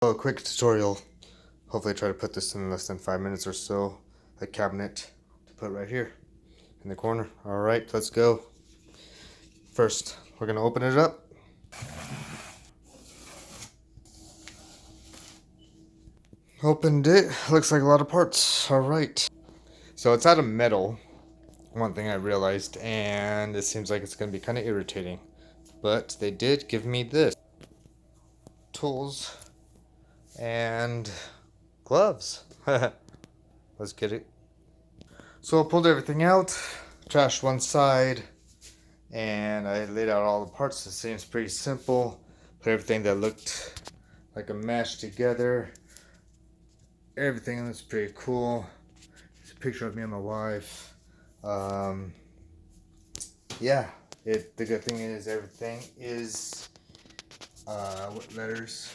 A quick tutorial. Hopefully try to put this in less than 5 minutes or so. A cabinet to put right here in the corner. Alright, let's go. First, we're going to open it up. Opened it. Looks like a lot of parts. Alright. So it's out of metal. One thing I realized, and it seems like it's going to be kind of irritating. But they did give me this. Tools and gloves. Let's get it. So I pulled everything out, trashed one side, and I laid out all the parts. It seems pretty simple. Put everything that looked like a mesh together. Everything looks pretty cool. It's a picture of me and my wife. Yeah, the good thing is everything is with letters.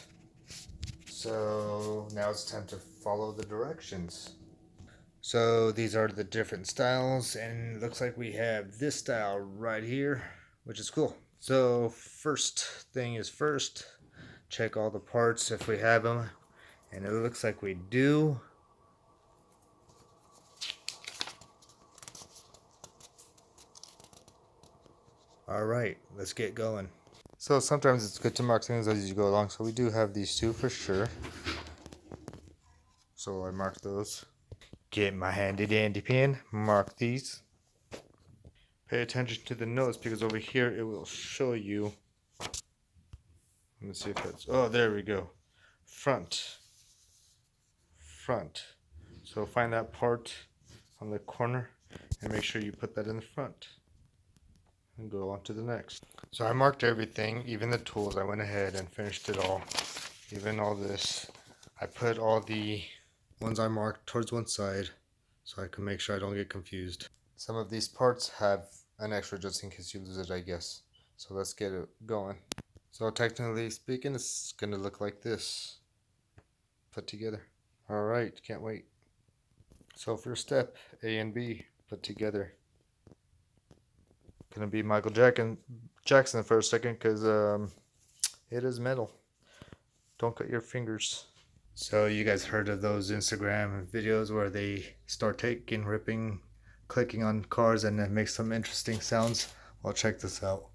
So now it's time to follow the directions. So these are the different styles, and it looks like we have this style right here, which is cool. So first thing is first, check all the parts if we have them, and it looks like we do. Alright, let's get going. So sometimes it's good to mark things as you go along, so we do have these two for sure. So I marked those. Get my handy dandy pen, mark these. Pay attention to the notes because over here it will show you. Let me see if that's, oh, there we go. Front. So find that part on the corner and make sure you put that in the front. And go on to the next. So I marked everything, even the tools. I went ahead and finished it all. Even all this. I put all the ones I marked towards one side so I can make sure I don't get confused. Some of these parts have an extra just in case you lose it, I guess. So let's get it going. So technically speaking, it's going to look like this. Put together. Alright, can't wait. So first step, A and B put together. Gonna be Michael Jackson for a second because it is metal. Don't cut your fingers. So you guys heard of those Instagram videos where they start ripping, clicking on cars and it makes some interesting sounds? Well, check this out.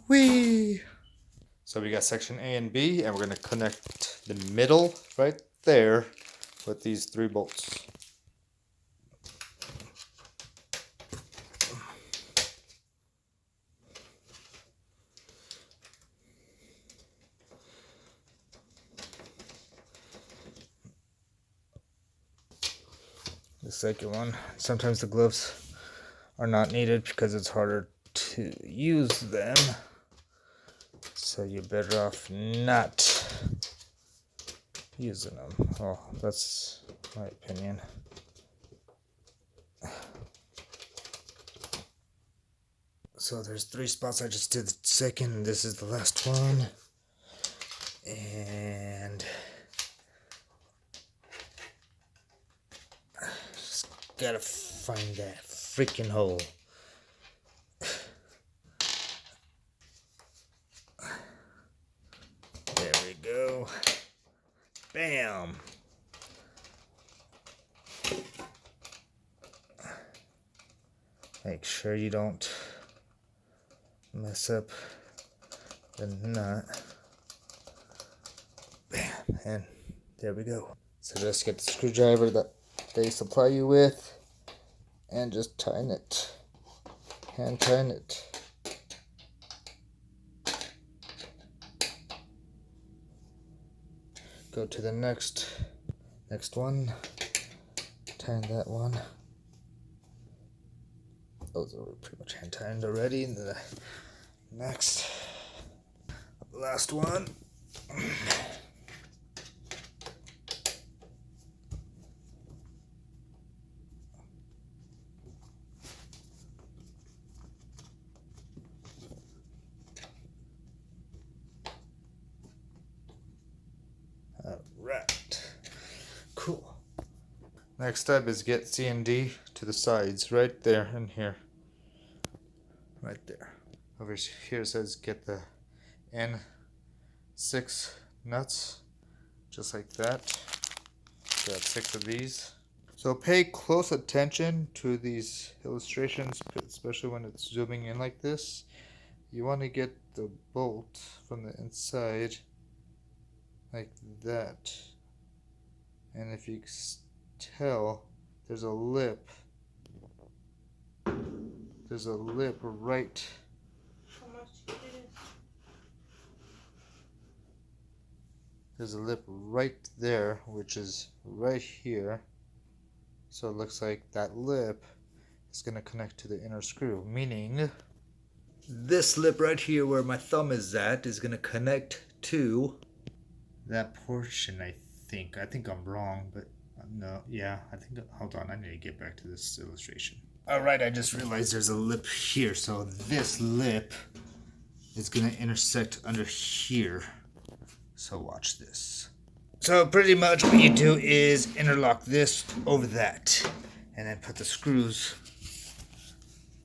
Whee! So we got section A and B, and we're going to connect the middle right there with these 3 bolts. The second one, sometimes the gloves are not needed because it's harder to use them. So you're better off not using them. Oh, that's my opinion. So there's 3 spots. I just did the second. This is the last one. And just gotta find that freaking hole. There we go. Bam. Make sure you don't mess up the nut. Bam. And there we go. So just get the screwdriver that they supply you with and just tighten it. Hand tighten it. Go to the next one. Tighten that one. Those are pretty much hand tightened already. And the next, last one. Alright, cool. Next step is get C and D to the sides, right there and here. right there. Over here it says get the N6 nuts, just like that. Got 6 of these. So pay close attention to these illustrations, especially when it's zooming in like this. You want to get the bolt from the inside like that. And if you tell, there's a lip. There's a lip right. How much it is? There's a lip right there, which is right here. So it looks like that lip is going to connect to the inner screw, meaning this lip right here where my thumb is at is going to connect to that portion, I think. I think I'm wrong, but no, yeah, I think, hold on, I need to get back to this illustration. Alright, I just realized there's a lip here, so this lip is going to intersect under here. So watch this. So pretty much what you do is interlock this over that, and then put the screws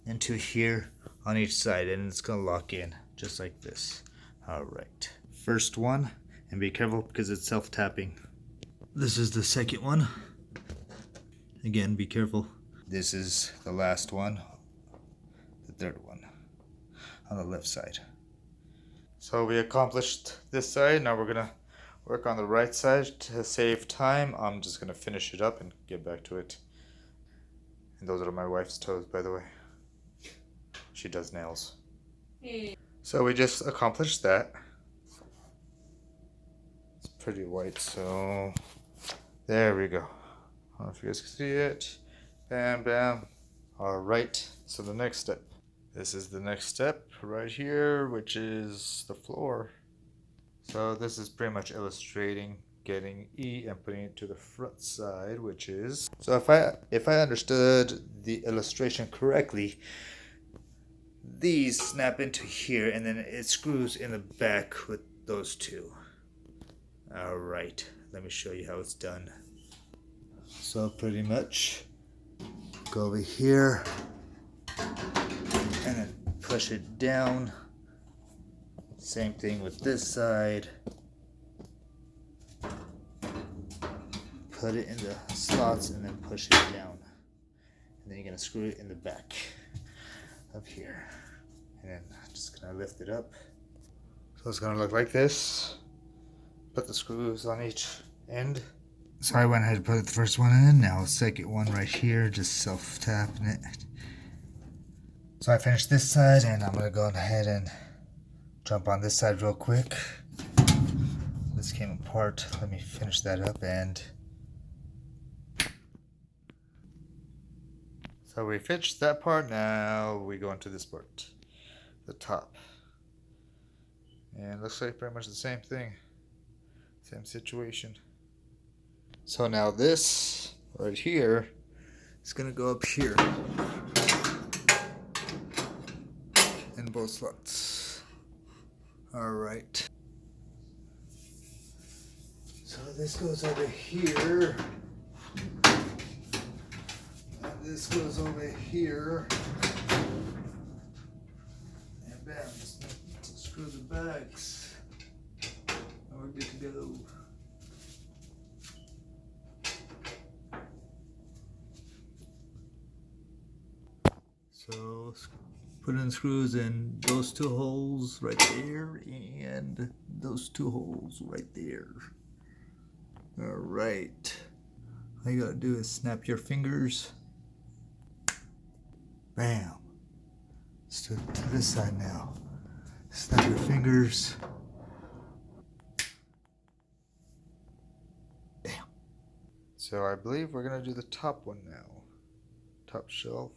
into here on each side, and it's going to lock in just like this. Alright, first one, and be careful because it's self-tapping. This is the second one. Again, be careful. This is the last one, the third one on the left side. So we accomplished this side. Now we're gonna work on the right side. To save time, I'm just gonna finish it up and get back to it. And those are my wife's toes, by the way. She does nails. So we just accomplished that. It's pretty white, so there we go. I don't know if you guys can see it. Bam, bam. Alright, so the next step. This is the next step right here, which is the floor. So this is pretty much illustrating getting E and putting it to the front side, which is... So if I understood the illustration correctly, these snap into here and then it screws in the back with those two. Alright, let me show you how it's done. So pretty much go over here and then push it down. Same thing with this side. Put it in the slots and then push it down. And then you're gonna screw it in the back of here. And then just gonna lift it up. So it's gonna look like this. Put the screws on each end. So I went ahead and put the first one in. Now the second one right here, just self-tapping it. So I finished this side, and I'm gonna go ahead and jump on this side real quick. This came apart. Let me finish that up. And so we finished that part. Now we go into this part, the top. And it looks like pretty much the same thing, same situation. So now this right here is gonna go up here in both slots. Alright. So this goes over here. And this goes over here. And bam, just screw the backs. And we're good to go. So put in screws in those two holes right there and those two holes right there. Alright. All you gotta do is snap your fingers. Bam. Let's do it to this side now. Snap your fingers. Bam. So I believe we're gonna do the top one now. Top shelf.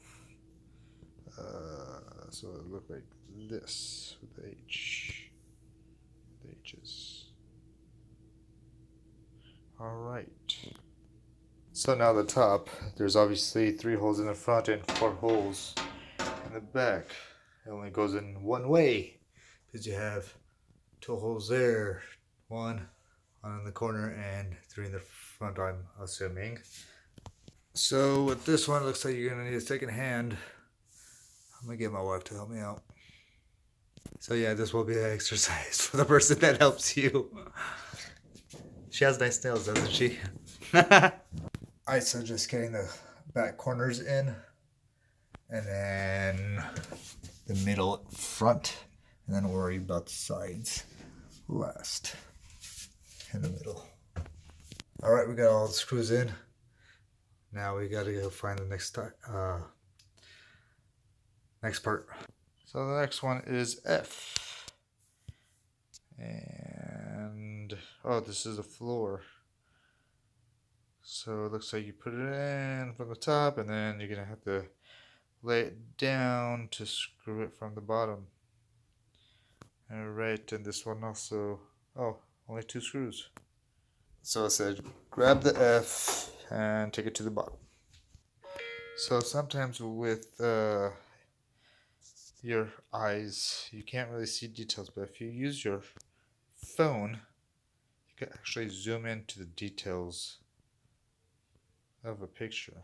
So it looked like this with the H. The H's. Alright. So now the top, there's obviously 3 holes in the front and 4 holes in the back. It only goes in one way because you have 2 holes there, 1 in the corner and 3 in the front, I'm assuming. So with this one, it looks like you're gonna need a second hand. I'm gonna get my wife to help me out. So yeah, this will be an exercise for the person that helps you. She has nice nails, doesn't she? Alright, so just getting the back corners in. And then the middle front. And then worry about the sides last. In the middle. Alright, we got all the screws in. Now we gotta go find the next part. So the next one is F. And oh, this is the floor. So it looks like you put it in from the top, and then you're gonna have to lay it down to screw it from the bottom. Alright, and this one also, oh, only 2 screws. So it said grab the F and take it to the bottom. So sometimes with your eyes, you can't really see details, but if you use your phone, you can actually zoom into the details of a picture.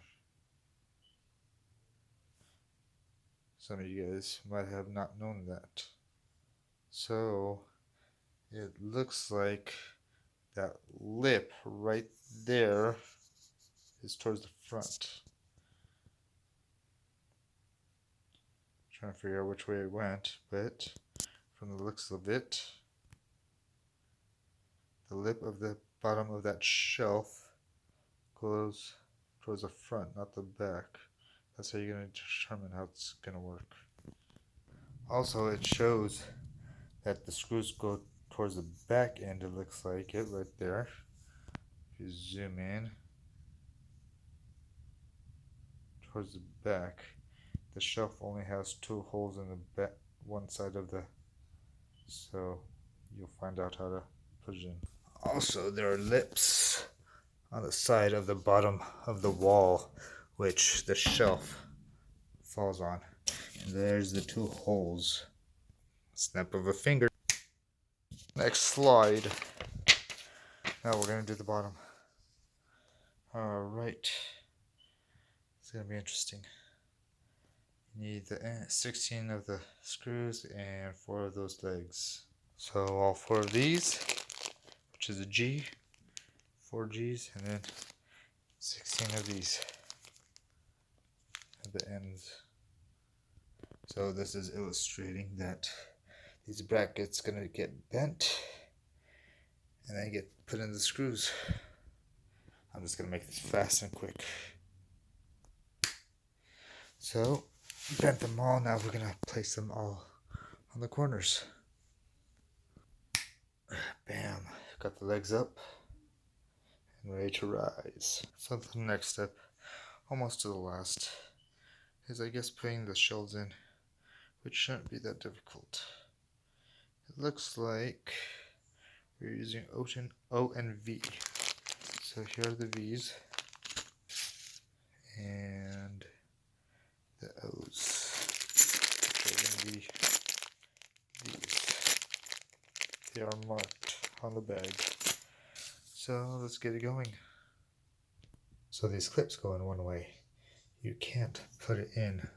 Some of you guys might have not known that. So it looks like that lip right there is towards the front. Trying to figure out which way it went, but from the looks of it, the lip of the bottom of that shelf goes towards the front, not the back. That's how you're going to determine how it's going to work. Also, it shows that the screws go towards the back end, it looks like it right there. If you zoom in towards the back, the shelf only has 2 holes in the back, one side of the, so you'll find out how to put it in. Also, there are lips on the side of the bottom of the wall, which the shelf falls on. And there's the 2 holes. Snap of a finger. Next slide. Now we're going to do the bottom. Alright. It's going to be interesting. You need the 16 of the screws and 4 of those legs. So all 4 of these, which is a G, 4 G's, and then 16 of these at the ends. So this is illustrating that these brackets gonna get bent and then get put in the screws. I'm just gonna make this fast and quick. So bent them all. Now we're gonna place them all on the corners. Bam, got the legs up and ready to rise. So the next step, almost to the last, is I guess putting the shelves in, which shouldn't be that difficult. It looks like we're using O and V. So here are the V's and the O's. They're going to be these. They are marked on the bag. So let's get it going. So these clips go in one way. You can't put it in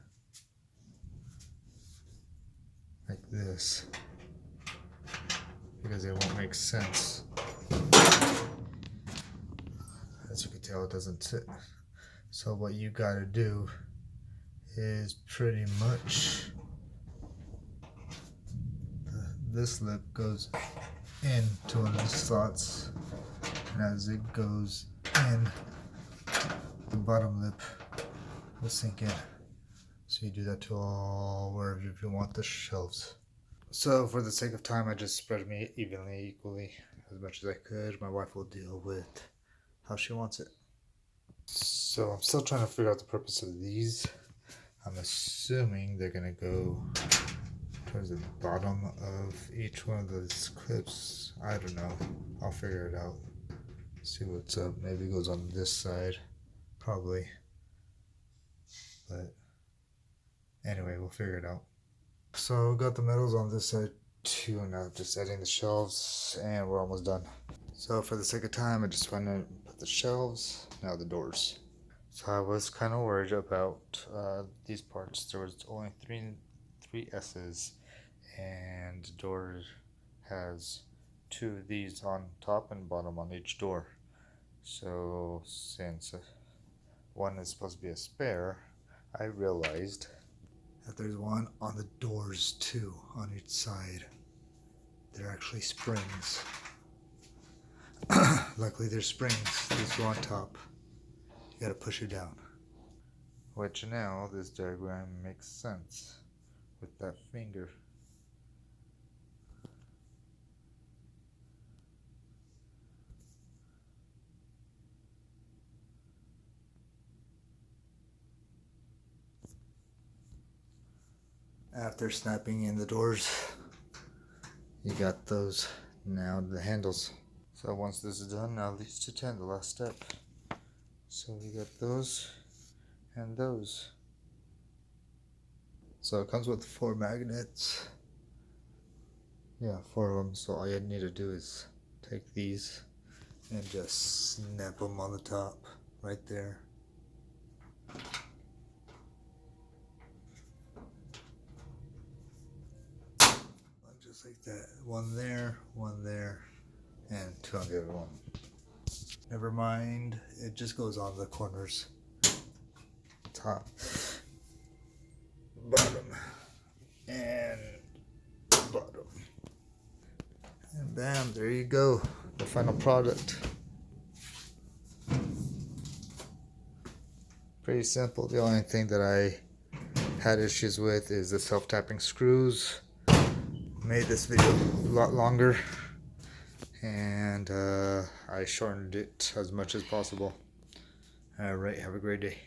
like this because it won't make sense. As you can tell, it doesn't sit. So what you gotta do is pretty much this lip goes into one of the slots, and as it goes in, the bottom lip will sink in. So you do that to all wherever you want the shelves. So for the sake of time, I just spread them equally as much as I could. My wife will deal with how she wants it. So I'm still trying to figure out the purpose of these. I'm assuming they're gonna go towards the bottom of each one of those clips. I don't know. I'll figure it out. See what's up. Maybe it goes on this side. Probably. But anyway, we'll figure it out. So got the metals on this side too. Now just adding the shelves and we're almost done. So for the sake of time, I just want to put the shelves, now the doors. So I was kind of worried about these parts. There was only three S's, and the door has two of these on top and bottom on each door. So since one is supposed to be a spare, I realized that there's one on the doors too on each side. They're actually springs. Luckily they're springs. These go on top. You gotta push it down. Which now this diagram makes sense with that finger. After snapping in the doors, you got those, now the handles. So once this is done, now leads to 10, the last step. So we got those and those. So it comes with 4 magnets. Yeah, 4 of them. So all you need to do is take these and just snap them on the top right there. Just like that. One there, and 2 on the other one. Never mind, it just goes on the corners. Top, bottom, and bottom. And bam, there you go. The final product. Pretty simple. The only thing that I had issues with is the self-tapping screws. Made this video a lot longer, and I shortened it as much as possible. Alright, have a great day.